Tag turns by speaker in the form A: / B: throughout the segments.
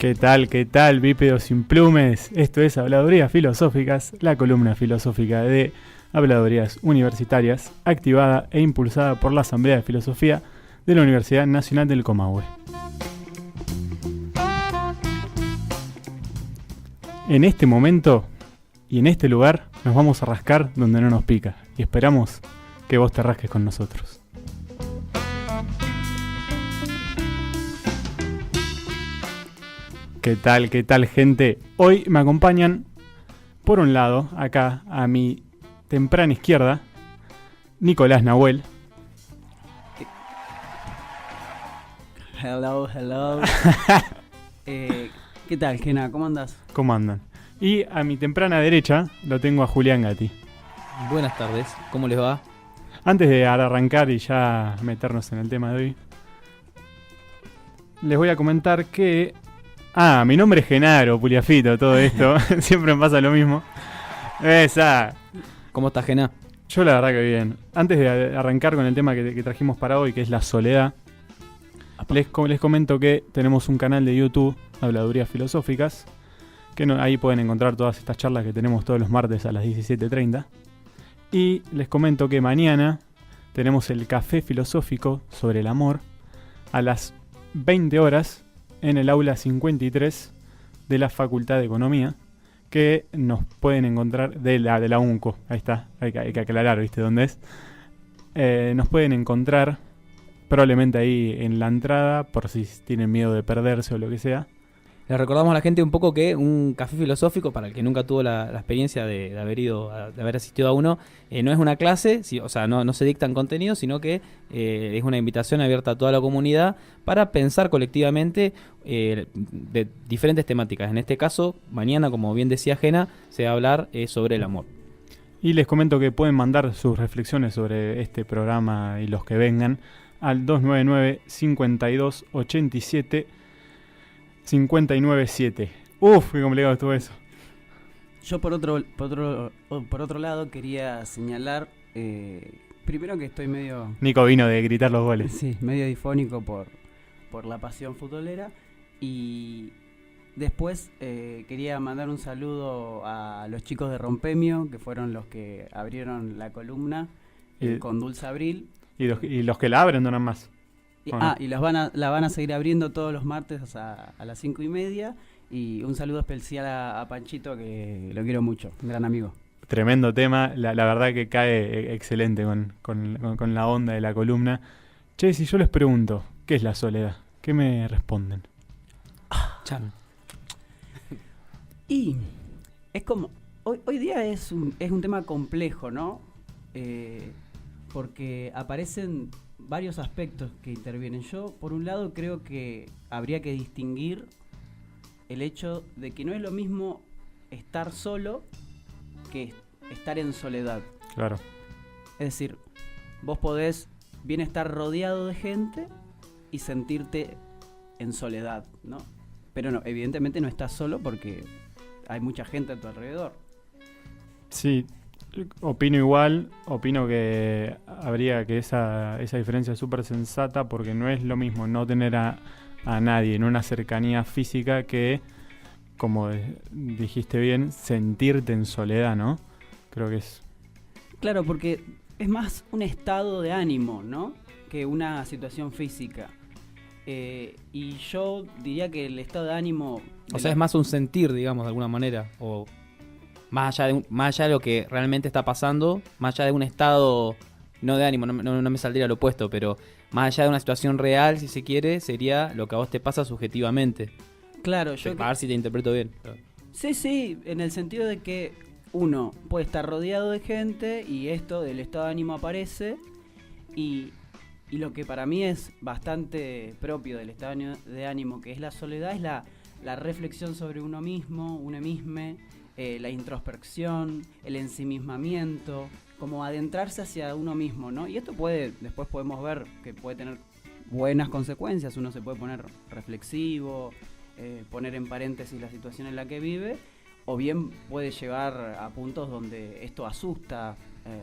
A: Qué tal, bípedos sin plumes? Esto es Habladurías Filosóficas, la columna filosófica de Habladurías Universitarias, activada e impulsada por la Asamblea de Filosofía de la Universidad Nacional del Comahue. En este momento y en este lugar nos vamos a rascar donde no nos pica y esperamos que vos te rasques con nosotros. ¿Qué tal, gente? Hoy me acompañan, por un lado, acá a mi temprana izquierda, Nicolás Nahuel.
B: Hello. ¿Qué tal, Gena? ¿Cómo andás?
A: ¿Cómo andan? Y a mi temprana derecha lo tengo a Julián Gatti.
C: Buenas tardes, ¿cómo les va?
A: Antes de arrancar y ya meternos en el tema de hoy, les voy a comentar que... mi nombre es Genaro, Puliafito, todo esto. Siempre me pasa lo mismo.
C: ¿Cómo estás, Gena?
A: Yo la verdad que bien. Antes de arrancar con el tema que trajimos para hoy, que es la soledad, les comento que tenemos un canal de YouTube, Habladurías Filosóficas, que ahí pueden encontrar todas estas charlas que tenemos todos los martes a las 17:30. Y les comento que mañana tenemos el café filosófico sobre el amor a las 20 horas en el aula 53 de la Facultad de Economía, que nos pueden encontrar de la UNCO. Ahí está, hay que aclarar, ¿viste dónde es? Nos pueden encontrar probablemente ahí en la entrada, por si tienen miedo de perderse o lo que sea.
C: Le recordamos a la gente un poco que un café filosófico, para el que nunca tuvo la experiencia de haber asistido a uno, no es una clase, no se dictan contenidos, sino que es una invitación abierta a toda la comunidad para pensar colectivamente de diferentes temáticas. En este caso, mañana, como bien decía Gena, se va a hablar sobre el amor.
A: Y les comento que pueden mandar sus reflexiones sobre este programa y los que vengan al 299-5287 597. Uf, qué complicado estuvo eso.
B: Yo por otro lado quería señalar primero que estoy medio...
A: Nico vino de gritar los goles.
B: Sí, medio difónico por la pasión futbolera. Y después quería mandar un saludo a los chicos de Rompemio, que fueron los que abrieron la columna con Dulce Abril.
A: Y los que la abren no nada más.
B: Y la van a seguir abriendo todos los martes a las 5:30. Y un saludo especial a Panchito, que lo quiero mucho, un gran amigo.
A: Tremendo tema, la verdad que cae excelente con la onda de la columna. Che, si yo les pregunto, ¿qué es la soledad? ¿Qué me responden?
C: Chan.
B: Y es como, hoy día es un tema complejo, ¿no? Porque aparecen varios aspectos que intervienen. Yo, por un lado, creo que habría que distinguir el hecho de que no es lo mismo estar solo que estar en soledad.
A: Claro.
B: Es decir, vos podés bien estar rodeado de gente y sentirte en soledad, ¿no? Pero no, evidentemente no estás solo porque hay mucha gente a tu alrededor. Sí.
A: Opino igual, opino que habría que esa diferencia es súper sensata, porque no es lo mismo no tener a nadie en una cercanía física que, como dijiste bien, sentirte en soledad, ¿no? Creo que es...
B: Claro, porque es más un estado de ánimo, ¿no? Que una situación física. Y yo diría que el estado de ánimo...
C: es más un sentir, digamos, de alguna manera, o... Más allá de lo que realmente está pasando, más allá de un estado, no de ánimo, no me saldría lo opuesto, pero más allá de una situación real, si se quiere, sería lo que a vos te pasa subjetivamente.
B: Claro,
C: a ver si te interpreto bien.
B: Sí, en el sentido de que uno puede estar rodeado de gente y esto del estado de ánimo aparece, y lo que para mí es bastante propio del estado de ánimo, que es la soledad, es la reflexión sobre uno mismo, uno mismo. La introspección, el ensimismamiento, como adentrarse hacia uno mismo, ¿no? Y esto después podemos ver que puede tener buenas consecuencias. Uno se puede poner reflexivo, poner en paréntesis la situación en la que vive, o bien puede llevar a puntos donde esto asusta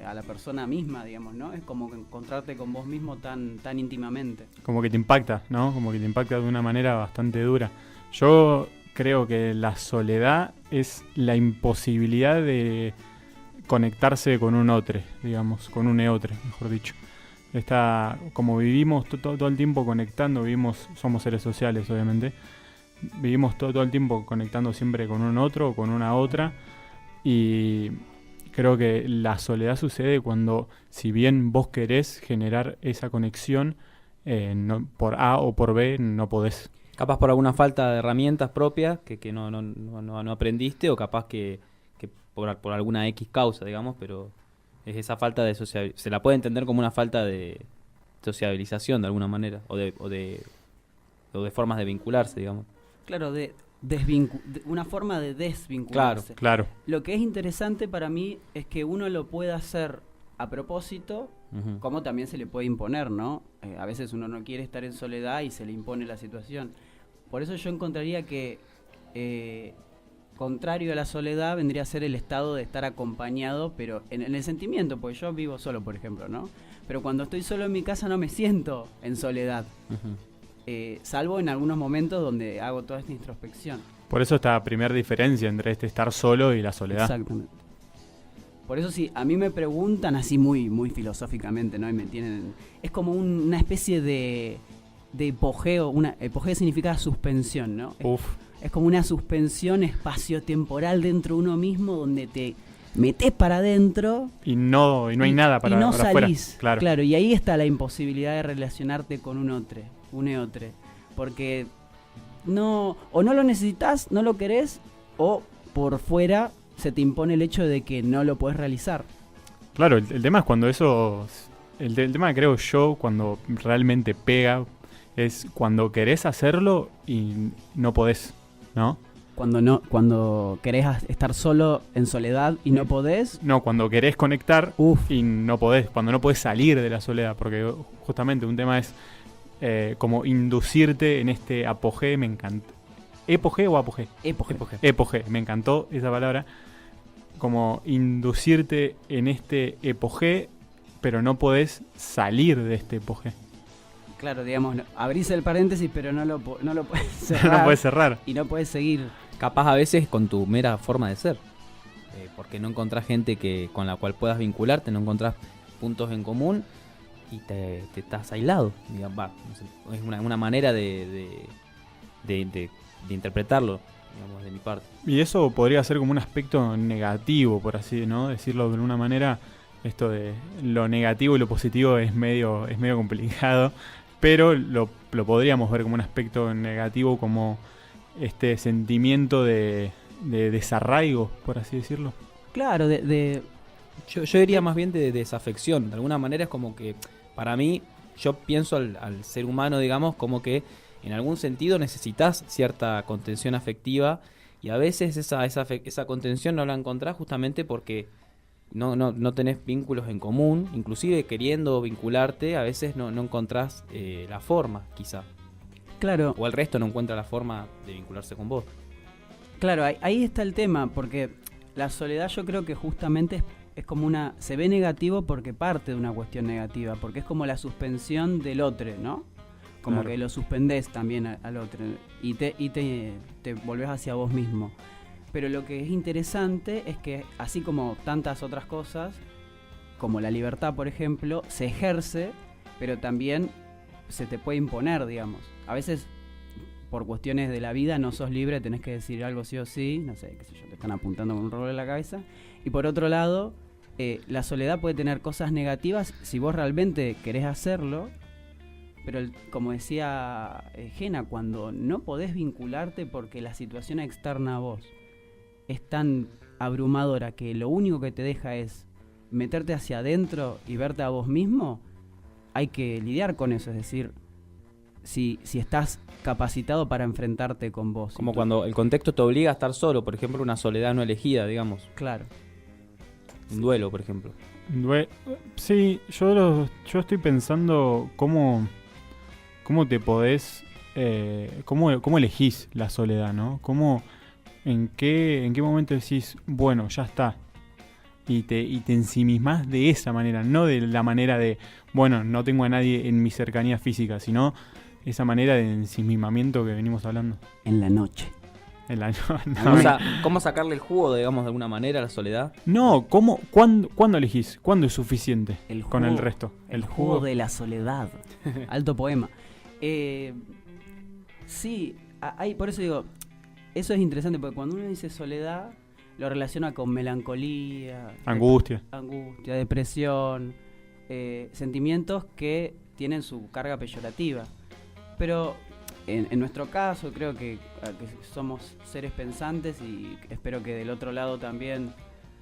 B: a la persona misma, digamos, ¿no? Es como encontrarte con vos mismo tan íntimamente.
A: Como que te impacta, ¿no? Como que te impacta de una manera bastante dura. Yo creo que la soledad es la imposibilidad de conectarse con un otro, digamos, con un eotre, mejor dicho. Como vivimos todo el tiempo conectando, somos seres sociales, obviamente. Vivimos todo el tiempo conectando siempre con un otro o con una otra. Y creo que la soledad sucede cuando, si bien vos querés generar esa conexión, por A o por B no podés.
C: Capaz por alguna falta de herramientas propias que no aprendiste, o capaz que por alguna X causa, digamos, pero es esa falta de sociabilización. Se la puede entender como una falta de sociabilización de alguna manera, o de formas de vincularse, digamos.
B: Claro, una forma de desvincularse.
A: Claro.
B: Lo que es interesante para mí es que uno lo puede hacer a propósito,
C: Uh-huh.
B: como también se le puede imponer, ¿no? A veces uno no quiere estar en soledad y se le impone la situación. Por eso yo encontraría que, contrario a la soledad, vendría a ser el estado de estar acompañado, pero en el sentimiento, porque yo vivo solo, por ejemplo, ¿no? Pero cuando estoy solo en mi casa no me siento en soledad.
C: Uh-huh.
B: Salvo en algunos momentos donde hago toda esta introspección.
A: Por eso esta primera diferencia entre estar solo y la soledad.
B: Exactamente. Por eso sí, a mí me preguntan así muy, muy filosóficamente, ¿no? Y me tienen... Es como una especie de epogeo. Epogeo significa suspensión, ¿no? Es como una suspensión espaciotemporal dentro de uno mismo, donde te metés para adentro
A: y no hay nada para
B: no
A: para
B: salís.
A: Afuera.
B: Claro, y ahí está la imposibilidad de relacionarte con un eotre, porque o no lo necesitas, no lo querés, o por fuera se te impone el hecho de que no lo podés realizar.
A: Claro, el tema es cuando eso... El tema, creo yo, cuando realmente pega, es cuando querés hacerlo y no podés, ¿no?
B: Cuando querés estar solo en soledad y no podés.
A: No, cuando querés conectar y no podés, cuando no podés salir de la soledad, porque justamente un tema es como inducirte en este apogeo, me encanta. ¿Epogeo o apogeo? Epogeo, me encantó esa palabra. Como inducirte en este epogeo, pero no podés salir de este epogeo.
B: Claro, digamos, abrís el paréntesis, pero no lo puedes cerrar.
A: No puedes cerrar.
B: Y no puedes seguir.
C: Capaz a veces con tu mera forma de ser. Porque no encontrás gente con la cual puedas vincularte, no encontrás puntos en común y te estás aislado. Digamos, no sé, es una manera de interpretarlo, digamos, de mi parte.
A: Y eso podría ser como un aspecto negativo, por así, ¿no? Decirlo de alguna manera. Esto de lo negativo y lo positivo es medio complicado, pero lo podríamos ver como un aspecto negativo, como este sentimiento de desarraigo, por así decirlo.
B: Claro,
C: yo diría más bien de desafección. De alguna manera es como que, para mí, yo pienso al ser humano, digamos, como que en algún sentido necesitas cierta contención afectiva, y a veces esa contención no la encontrás justamente porque no tenés vínculos en común. Inclusive queriendo vincularte, a veces no encontrás la forma, quizá.
B: Claro.
C: O el resto no encuentra la forma de vincularse con vos.
B: Claro, ahí está el tema, porque la soledad yo creo que justamente es como se ve negativo porque parte de una cuestión negativa, porque es como la suspensión del otro, ¿no? Como
A: claro,
B: que lo suspendés también al otro y te volvés hacia vos mismo. Pero lo que es interesante es que, así como tantas otras cosas, como la libertad, por ejemplo, se ejerce, pero también se te puede imponer, digamos. A veces, por cuestiones de la vida, no sos libre, tenés que decir algo sí o sí, no sé, qué sé yo, te están apuntando con un rolo en la cabeza. Y por otro lado, la soledad puede tener cosas negativas si vos realmente querés hacerlo, pero como decía Jena, cuando no podés vincularte porque la situación externa a vos es tan abrumadora que lo único que te deja es meterte hacia adentro y verte a vos mismo, hay que lidiar con eso, es decir, si estás capacitado para enfrentarte con vos.
C: Como cuando el contexto te obliga a estar solo, por ejemplo, una soledad no elegida, digamos.
B: Claro.
C: Un duelo, por ejemplo.
A: Sí, yo estoy pensando cómo te podés, cómo elegís la soledad, ¿no? ¿En qué momento decís, bueno, ya está? Y te ensimismás de esa manera, no de la manera de, bueno, no tengo a nadie en mi cercanía física, sino esa manera de ensimismamiento que venimos hablando.
B: En la noche.
A: El año.
C: O sea, ¿cómo sacarle el jugo, digamos, de alguna manera a la soledad?
A: No, ¿cuándo elegís? ¿Cuándo es suficiente con el resto?
B: El jugo de la soledad. Alto poema. Sí, por eso digo, eso es interesante, porque cuando uno dice soledad, lo relaciona con melancolía,
A: angustia,
B: depresión, sentimientos que tienen su carga peyorativa. Pero en nuestro caso, creo que somos seres pensantes y espero que del otro lado también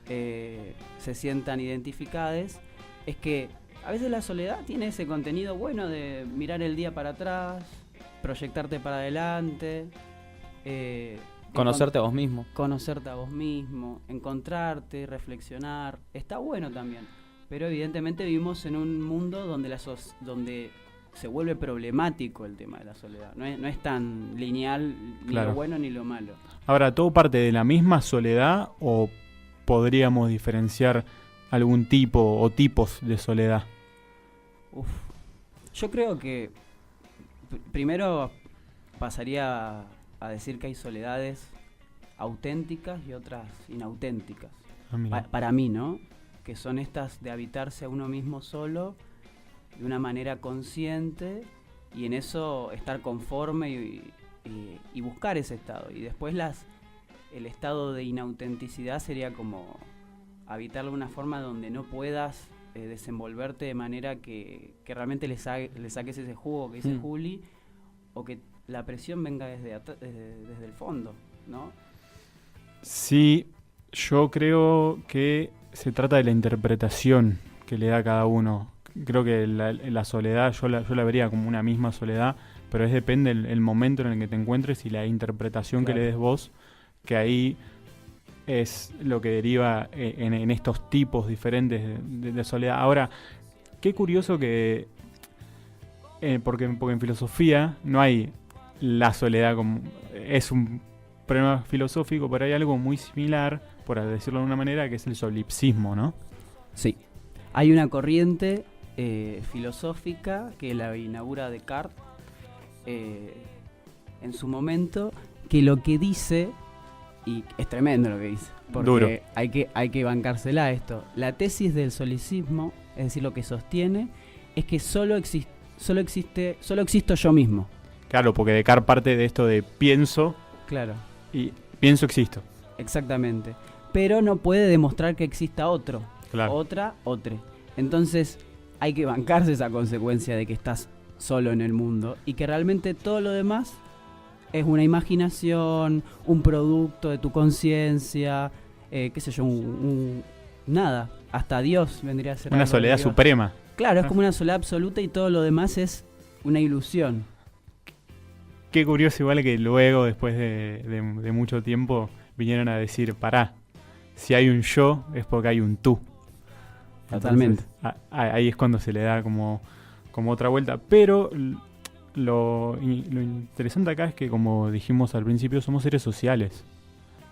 B: se sientan identificados, es que a veces la soledad tiene ese contenido bueno de mirar el día para atrás, proyectarte para adelante,
C: conocerte a vos mismo.
B: Conocerte a vos mismo, encontrarte, reflexionar, está bueno también. Pero evidentemente vivimos en un mundo donde donde se vuelve problemático el tema de la soledad. No es tan lineal ni lo bueno ni lo malo.
A: Ahora, ¿todo parte de la misma soledad o podríamos diferenciar algún tipo o tipos de soledad?
B: Yo creo que primero pasaría a decir que hay soledades auténticas y otras inauténticas. Para mí, ¿no? Que son estas de habitarse a uno mismo solo de una manera consciente y en eso estar conforme y buscar ese estado. Y después el estado de inautenticidad sería como habitarlo de una forma donde no puedas desenvolverte de manera que realmente le saques ese jugo que dice Juli, o que la presión venga desde el fondo, ¿no?
A: Sí, yo creo que se trata de la interpretación que le da cada uno. Creo que la soledad yo la vería como una misma soledad, pero depende el momento en el que te encuentres y la interpretación que le des vos, que ahí es lo que deriva en estos tipos diferentes de soledad. Ahora, qué curioso que porque en filosofía no hay la soledad como es un problema filosófico, pero hay algo muy similar, por decirlo de una manera, que es el solipsismo, ¿no?
B: Sí. Hay una corriente filosófica que la inaugura Descartes en su momento, que lo que dice, y es tremendo lo que dice, porque
A: duro.
B: Hay que bancársela esto. La tesis del solicismo, es decir, lo que sostiene, es que solo existo yo mismo.
A: Claro, porque Descartes parte de esto de pienso,
B: claro,
A: y pienso existo.
B: Exactamente. Pero no puede demostrar que exista otro,
A: claro.
B: Otra. Entonces hay que bancarse esa consecuencia de que estás solo en el mundo y que realmente todo lo demás es una imaginación, un producto de tu conciencia, qué sé yo, nada. Hasta Dios vendría a ser
A: una soledad suprema.
B: Claro, es como una soledad absoluta y todo lo demás es una ilusión.
A: Qué curioso igual que luego, después de mucho tiempo, vinieron a decir, pará, si hay un yo es porque hay un tú.
B: Totalmente.
A: Entonces, ahí es cuando se le da como otra vuelta. Pero lo interesante acá es que, como dijimos al principio, somos seres sociales,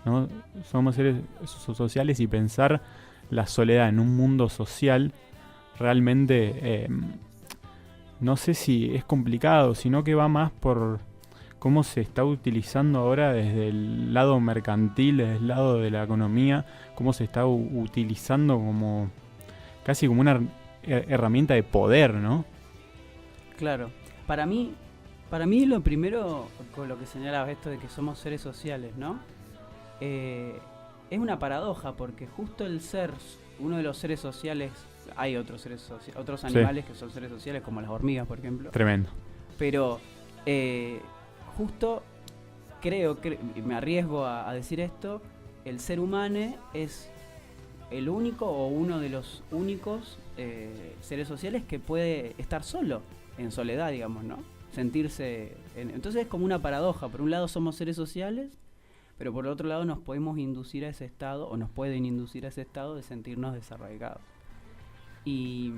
A: ¿no? Somos seres sociales y pensar la soledad en un mundo social realmente no sé si es complicado, sino que va más por cómo se está utilizando ahora desde el lado mercantil, desde el lado de la economía, cómo se está utilizando como casi como una herramienta de poder, ¿no?
B: Claro. Para mí lo primero, con lo que señalabas esto de que somos seres sociales, ¿no? Es una paradoja, porque justo el ser, uno de los seres sociales, hay otros animales que son seres sociales, como las hormigas, por ejemplo.
A: Tremendo.
B: Pero justo creo que, me arriesgo a decir esto, el ser humano es el único o uno de los únicos seres sociales que puede estar solo, en soledad, digamos, ¿no? Sentirse... Entonces es como una paradoja. Por un lado somos seres sociales, pero por otro lado nos podemos inducir a ese estado, o nos pueden inducir a ese estado de sentirnos desarraigados. Y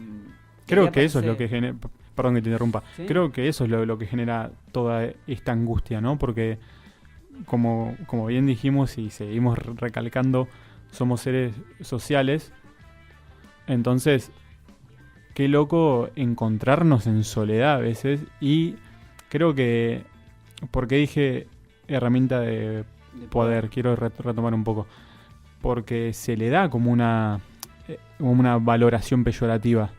A: creo que eso es lo que genera... Perdón que te interrumpa.
B: ¿Sí?
A: Creo que eso es lo que genera toda esta angustia, ¿no? Porque, como bien dijimos y seguimos recalcando, somos seres sociales. Entonces, qué loco encontrarnos en soledad a veces y creo que, porque dije herramienta de poder, quiero retomar un poco, porque se le da como una valoración peyorativa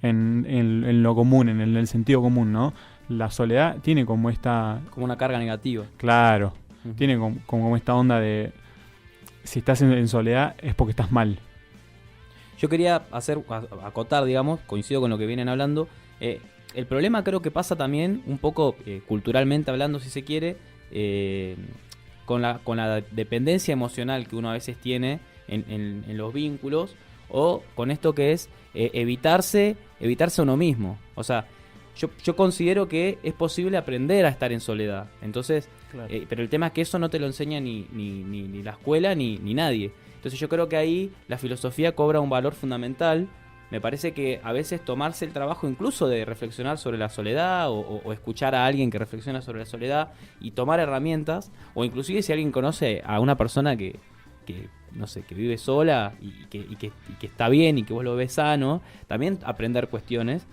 A: en lo común, en el sentido común, ¿no? La soledad tiene como esta...
C: Como una carga negativa.
A: Claro, tiene como esta onda de... Si estás en soledad es porque estás mal.
C: Yo quería acotar, digamos, coincido con lo que vienen hablando. El problema creo que pasa también un poco culturalmente hablando, si se quiere, con la dependencia emocional que uno a veces tiene en los vínculos, o con esto que es evitarse a uno mismo. O sea, yo considero que es posible aprender a estar en soledad. Entonces, claro. Pero el tema es que eso no te lo enseña ni la escuela ni nadie. Entonces yo creo que ahí la filosofía cobra un valor fundamental. Me parece que a veces tomarse el trabajo incluso de reflexionar sobre la soledad o escuchar a alguien que reflexiona sobre la soledad y tomar herramientas, o inclusive si alguien conoce a una persona que no sé, que vive sola y que está bien y que vos lo ves sano, también aprender cuestiones.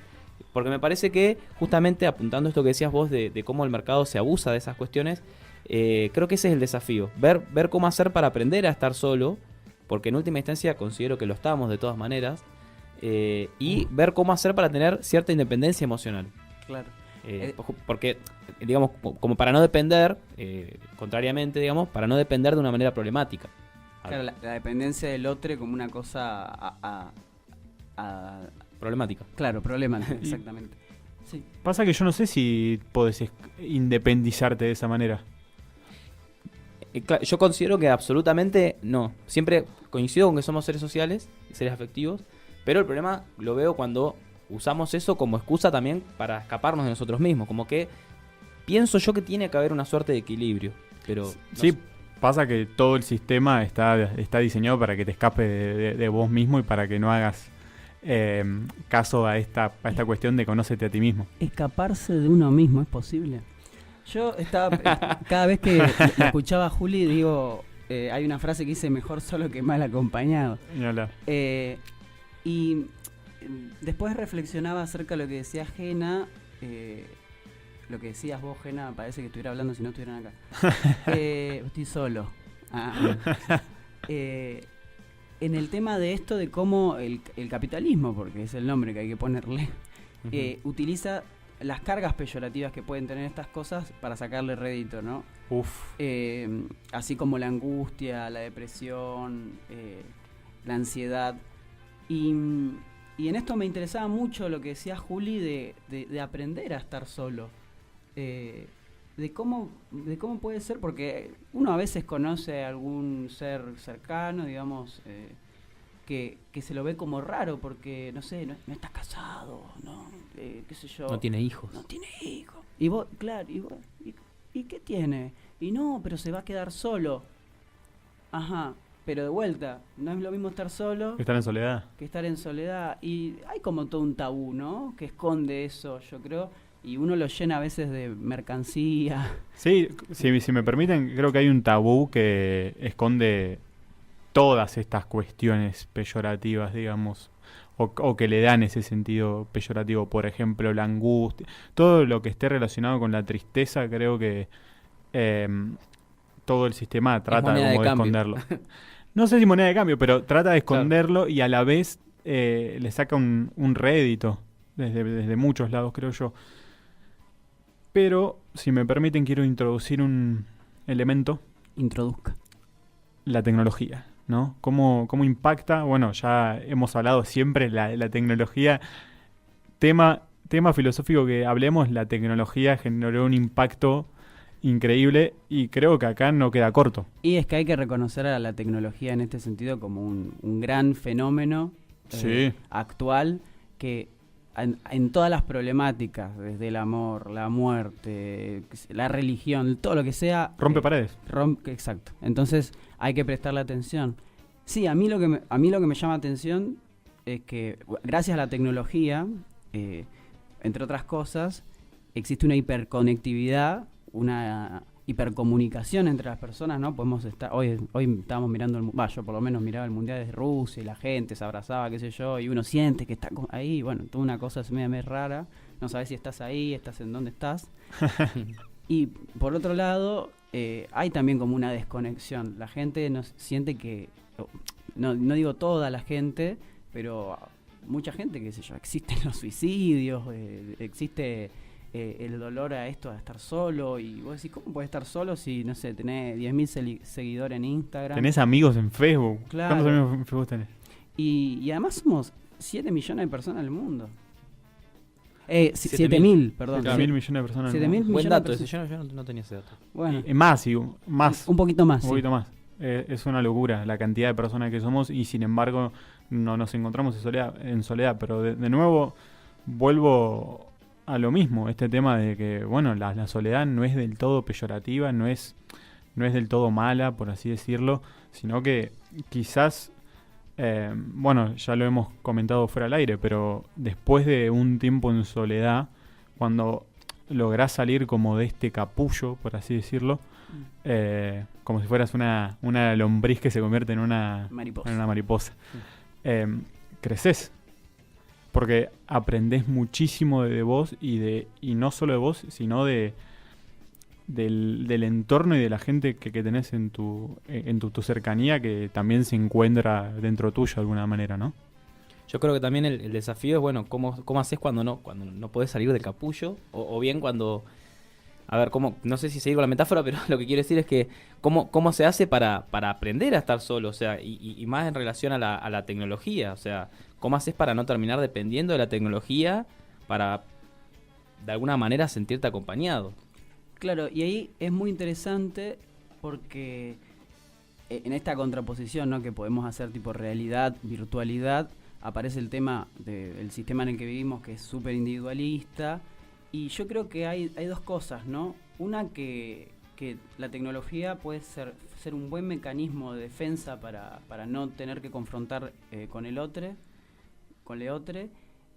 C: Porque me parece que justamente apuntando esto que decías vos de cómo el mercado se abusa de esas cuestiones, creo que ese es el desafío. Ver cómo hacer para aprender a estar solo, porque en última instancia considero que lo estamos de todas maneras, y ver cómo hacer para tener cierta independencia emocional.
B: Claro.
C: Porque, digamos, como para no depender, contrariamente, digamos, para no depender de una manera problemática.
B: Claro, la dependencia del otro como una cosa
C: problemática.
B: Claro, problemática, exactamente. Sí.
A: Pasa que yo no sé si podés independizarte de esa manera.
C: Yo considero que absolutamente no. Siempre coincido con que somos seres sociales, seres afectivos, pero el problema lo veo cuando usamos eso como excusa también para escaparnos de nosotros mismos. Como que pienso yo que tiene que haber una suerte de equilibrio. Pero
A: sí, no sé. Pasa que todo el sistema está diseñado para que te escapes de vos mismo y para que no hagas caso a esta cuestión de conócete a ti mismo.
B: Escaparse de uno mismo, ¿es posible? Yo estaba cada vez que escuchaba a Juli, digo, hay una frase que dice mejor solo que mal acompañado. Y después reflexionaba acerca de lo que decía Gena, lo que decías vos, Gena, parece que estuviera hablando si no estuvieran acá. Estoy solo. En el tema de esto de cómo el capitalismo, porque es el nombre que hay que ponerle, utiliza las cargas peyorativas que pueden tener estas cosas para sacarle rédito, ¿no? Así como la angustia, la depresión, la ansiedad. Y en esto me interesaba mucho lo que decía Juli de aprender a estar solo. De cómo puede ser, porque uno a veces conoce a algún ser cercano, digamos, que se lo ve como raro porque, no sé, no está casado, no, qué sé yo.
C: No tiene hijos.
B: Y vos, claro, ¿y qué tiene? Y no, pero se va a quedar solo. Ajá, pero de vuelta, no es lo mismo estar solo
A: que estar en soledad. Y hay como todo un tabú, ¿no? Que esconde eso, yo creo. Y uno lo llena a veces de mercancía. Sí, si me permiten, creo que hay un tabú que esconde todas estas cuestiones peyorativas, digamos, o que le dan ese sentido peyorativo. Por ejemplo, la angustia, todo lo que esté relacionado con la tristeza, creo que todo el sistema trata como de esconderlo. No sé si moneda de cambio, pero trata de esconderlo, claro. Y a la vez le saca un rédito desde muchos lados, creo yo. Pero, si me permiten, quiero introducir un elemento.
B: Introduzca.
A: La tecnología, ¿no? ¿Cómo impacta? Bueno, ya hemos hablado siempre la tecnología. Tema filosófico que hablemos, la tecnología generó un impacto increíble y creo que acá no queda corto.
B: Y es que hay que reconocer a la tecnología en este sentido como un gran fenómeno actual que en todas las problemáticas, desde el amor, la muerte, la religión, todo lo que sea...
A: Rompe paredes.
B: Exacto. Entonces hay que prestarle atención. Sí, a mí lo que me llama atención es que gracias a la tecnología, entre otras cosas, existe una hiperconectividad, una hipercomunicación entre las personas, ¿no? Podemos estar hoy estábamos mirando yo por lo menos miraba el mundial desde Rusia y la gente se abrazaba, qué sé yo, y uno siente que está ahí, bueno, toda una cosa media rara, no sabes si estás ahí, estás en dónde estás. Y por otro lado, hay también como una desconexión. La gente siente que, no digo toda la gente, pero mucha gente, qué sé yo, existen los suicidios, existe el dolor a esto, a estar solo. Y vos decís, ¿cómo podés estar solo si, no sé, tenés 10.000 seguidores en Instagram?
A: Tenés amigos en Facebook.
B: Claro.
A: ¿Cuántos amigos en Facebook tenés?
B: Y además somos 7 millones de personas en el mundo. 7.000,
C: 7.000,
B: perdón.
A: 7.000 millones de personas.
B: 7.000 millones
C: Buen
B: de
C: dato
B: personas.
C: ese, yo no tenía ese dato.
B: Bueno,
A: Más, más.
B: un poquito más.
A: Un poquito más. Es una locura la cantidad de personas que somos y sin embargo no nos encontramos en soledad. Pero de nuevo vuelvo a lo mismo, este tema de que, bueno, la soledad no es del todo peyorativa, no es del todo mala, por así decirlo, sino que quizás, bueno, ya lo hemos comentado fuera al aire, pero después de un tiempo en soledad, cuando lográs salir como de este capullo, por así decirlo, como si fueras una lombriz que se convierte en una mariposa. Creces. Porque aprendés muchísimo de vos y no solo de vos, sino del entorno y de la gente que tenés en tu cercanía, que también se encuentra dentro tuyo de alguna manera, ¿no?
C: Yo creo que también el desafío es, bueno, cómo haces cuando no podés salir del capullo, o bien cuando... A ver, no sé si seguir con la metáfora, pero lo que quiero decir es que cómo se hace para aprender a estar solo, o sea, y más en relación a la tecnología, o sea, cómo haces para no terminar dependiendo de la tecnología para, de alguna manera, sentirte acompañado.
B: Claro, y ahí es muy interesante porque en esta contraposición, ¿no?, que podemos hacer tipo realidad, virtualidad, aparece el tema del sistema en el que vivimos, que es súper individualista. Y yo creo que hay dos cosas, ¿no? Una, que la tecnología puede ser un buen mecanismo de defensa para no tener que confrontar con el otro,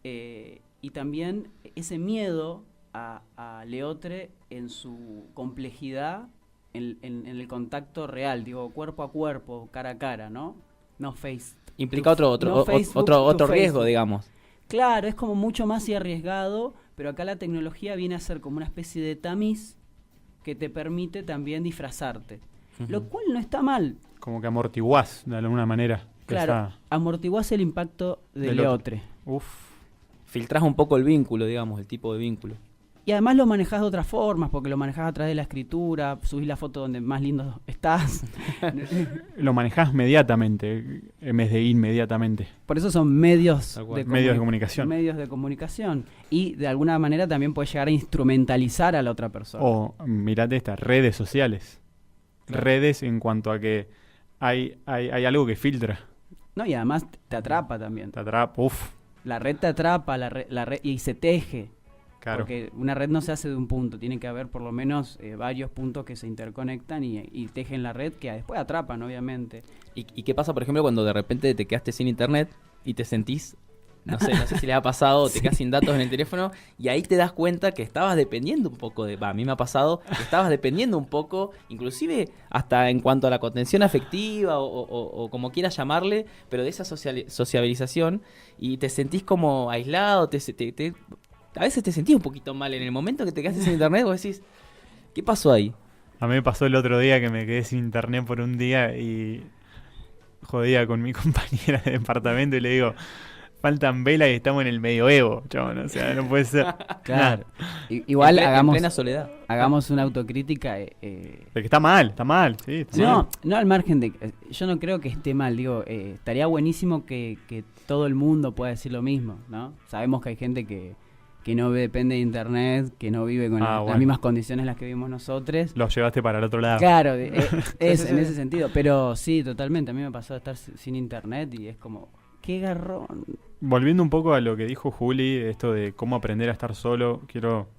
B: y también ese miedo a leotre en su complejidad, en el contacto real, digo, cuerpo a cuerpo, cara a cara, ¿no? No face.
C: Implica otro riesgo,
B: Facebook.
C: digamos.
B: Claro, es como mucho más arriesgado, pero acá la tecnología viene a ser como una especie de tamiz que te permite también disfrazarte. Lo cual no está mal.
A: Como que amortiguás de alguna manera.
B: Claro, amortiguás el impacto del leotre.
A: Uf.
C: Filtrás un poco el vínculo, digamos, el tipo de vínculo.
B: Y además lo manejás de otras formas, porque lo manejás a través de la escritura, subís la foto donde más lindo estás.
A: Lo manejás mediatamente, en vez de inmediatamente.
B: Por eso son medios
A: de comunicación.
B: Medios de comunicación. Y de alguna manera también puedes llegar a instrumentalizar a la otra persona.
A: O, mirate estas redes sociales.
B: Claro.
A: Redes en cuanto a que hay algo que filtra.
B: No, y además te atrapa también.
A: Te atrapa, uff.
B: La red te atrapa, la red, y se teje.
A: Claro.
B: Porque una red no se hace de un punto, tiene que haber por lo menos varios puntos que se interconectan y tejen la red, que después atrapan, obviamente.
C: ¿Y qué pasa, por ejemplo, cuando de repente te quedaste sin internet y te sentís, no sé si les ha pasado, te quedas sin datos en el teléfono y ahí te das cuenta que estabas dependiendo un poco a mí me ha pasado, que estabas dependiendo un poco, inclusive hasta en cuanto a la contención afectiva o como quieras llamarle, pero de esa sociabilización, y te sentís como aislado, a veces te sentís un poquito mal en el momento que te quedaste sin internet, vos decís, ¿qué pasó ahí?
A: A mí me pasó el otro día que me quedé sin internet por un día y jodía con mi compañera de departamento y le digo, faltan velas y estamos en el medioevo, chabón, o sea, no puede ser.
B: Claro. Igual
C: en plena soledad.
B: Hagamos una autocrítica.
A: Porque está mal, sí.
B: No al margen de... yo no creo que esté mal, digo, estaría buenísimo que todo el mundo pueda decir lo mismo, ¿no? Sabemos que hay gente que no depende de internet, que no vive con las mismas condiciones en las que vivimos nosotros.
A: Lo llevaste para el otro lado.
B: Claro, en ese sentido. Pero sí, totalmente. A mí me pasó de estar sin internet y es como, qué garrón.
A: Volviendo un poco a lo que dijo Juli, esto de cómo aprender a estar solo, quiero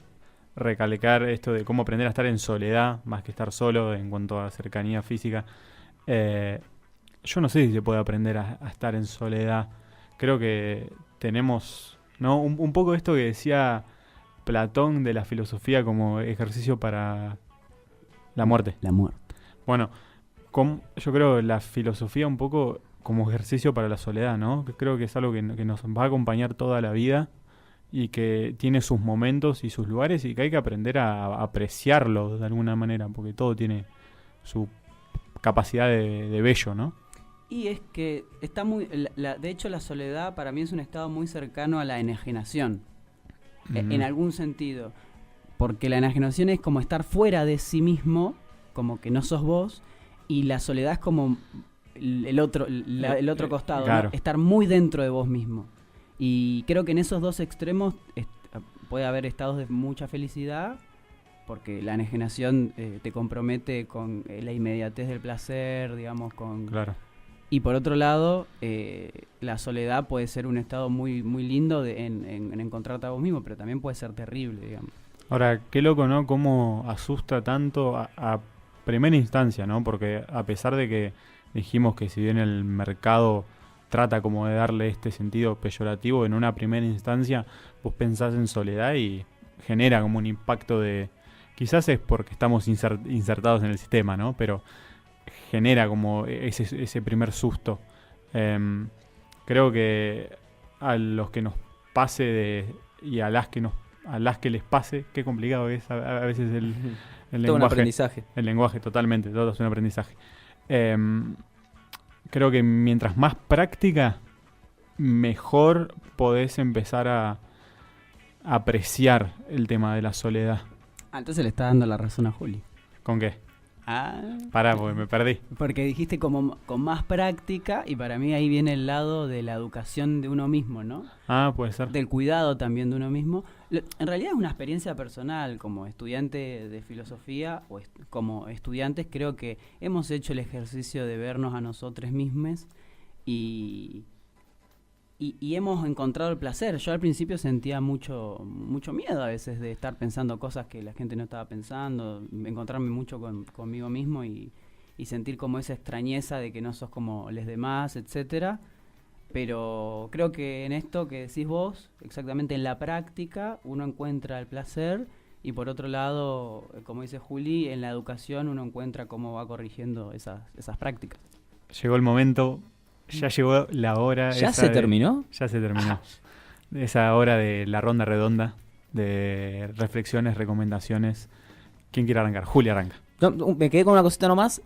A: recalcar esto de cómo aprender a estar en soledad, más que estar solo en cuanto a cercanía física. Yo no sé si se puede aprender a estar en soledad. Creo que tenemos... ¿no? Un poco esto que decía Platón de la filosofía como ejercicio para la muerte.
B: La muerte.
A: Bueno, yo creo la filosofía un poco como ejercicio para la soledad, ¿no? Creo que es algo que nos va a acompañar toda la vida y que tiene sus momentos y sus lugares y que hay que aprender a apreciarlo de alguna manera, porque todo tiene su capacidad de bello, ¿no?
B: Y es que está muy... de hecho, la soledad para mí es un estado muy cercano a la enajenación, en algún sentido. Porque la enajenación es como estar fuera de sí mismo, como que no sos vos, y la soledad es como el otro costado,
A: claro.
B: ¿no? Estar muy dentro de vos mismo. Y creo que en esos dos extremos puede haber estados de mucha felicidad, porque la enajenación te compromete con la inmediatez del placer, digamos, con...
A: Claro.
B: Y por otro lado, la soledad puede ser un estado muy muy lindo en encontrarte a vos mismo, pero también puede ser terrible, digamos.
A: Ahora, qué loco, ¿no? Cómo asusta tanto a primera instancia, ¿no? Porque a pesar de que dijimos que si bien el mercado trata como de darle este sentido peyorativo, en una primera instancia vos pensás en soledad y genera como un impacto de... Quizás es porque estamos insertados en el sistema, ¿no? Pero genera como ese primer susto. Creo que a los que nos pase y a las que les pase, qué complicado es a veces el lenguaje.
C: Todo un aprendizaje.
A: El lenguaje, totalmente, todo es un aprendizaje. Creo que mientras más práctica, mejor podés empezar a apreciar el tema de la soledad.
B: Entonces le está dando la razón a Juli.
A: ¿Con qué? Pará, porque me perdí.
B: Porque dijiste como con más práctica, y para mí ahí viene el lado de la educación de uno mismo, ¿no?
A: Puede ser.
B: Del cuidado también de uno mismo. En realidad es una experiencia personal. Como estudiante de filosofía o como estudiantes, creo que hemos hecho el ejercicio de vernos a nosotros mismos y hemos encontrado el placer. Yo al principio sentía mucho miedo a veces de estar pensando cosas que la gente no estaba pensando, encontrarme mucho conmigo mismo y sentir como esa extrañeza de que no sos como los demás, etcétera. Pero creo que en esto que decís vos, exactamente en la práctica, uno encuentra el placer, y por otro lado, como dice Juli, en la educación uno encuentra cómo va corrigiendo esas prácticas.
A: Llegó el momento... Ya llegó la hora.
C: ¿Ya se terminó?
A: Ya se terminó. Esa hora de la ronda redonda de reflexiones, recomendaciones. ¿Quién quiere arrancar? Juli arranca.
C: No, me quedé con una cosita nomás.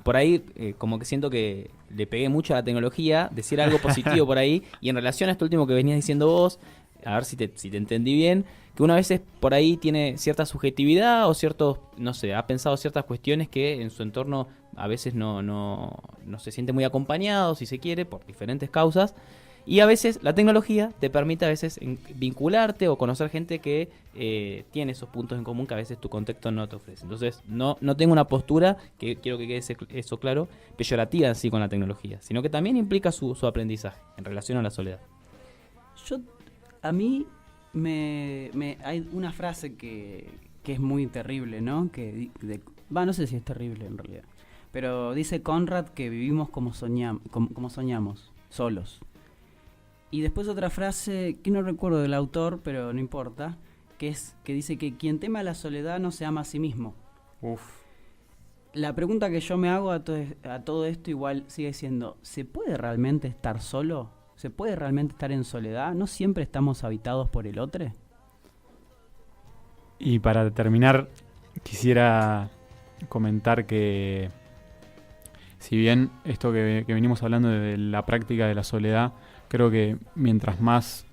C: Por ahí, como que siento que le pegué mucho a la tecnología. Decir algo positivo por ahí. Y en relación a esto último que venías diciendo vos, a ver si te entendí bien, que una vez por ahí tiene cierta subjetividad o ciertos, no sé, ha pensado ciertas cuestiones que en su entorno a veces no se siente muy acompañado, si se quiere, por diferentes causas. Y a veces la tecnología te permite a veces vincularte o conocer gente que tiene esos puntos en común que a veces tu contexto no te ofrece. Entonces no tengo una postura, que quiero que quede eso claro, peyorativa en sí con la tecnología, sino que también implica su aprendizaje en relación a la soledad.
B: A mí hay una frase que es muy terrible, ¿no? No sé si es terrible en realidad, pero dice Conrad que vivimos como soñamos, solos. Y después otra frase que no recuerdo del autor, pero no importa, que dice que quien teme a la soledad no se ama a sí mismo.
A: Uf.
B: La pregunta que yo me hago a todo esto igual sigue siendo, ¿se puede realmente estar solo? ¿Se puede realmente estar en soledad? ¿No siempre estamos habitados por el otro?
A: Y para terminar, quisiera comentar que si bien esto que venimos hablando de la práctica de la soledad, creo que mientras más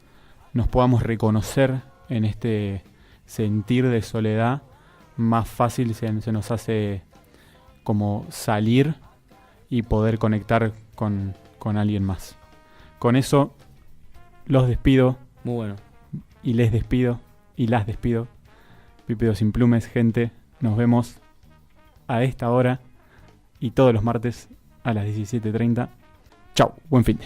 A: nos podamos reconocer en este sentir de soledad, más fácil se nos hace como salir y poder conectar con alguien más. Con eso los despido.
C: Muy bueno.
A: Y les despido. Y las despido. Pípedos sin plumes, gente. Nos vemos a esta hora y todos los martes a las 17:30. Chau, buen fin.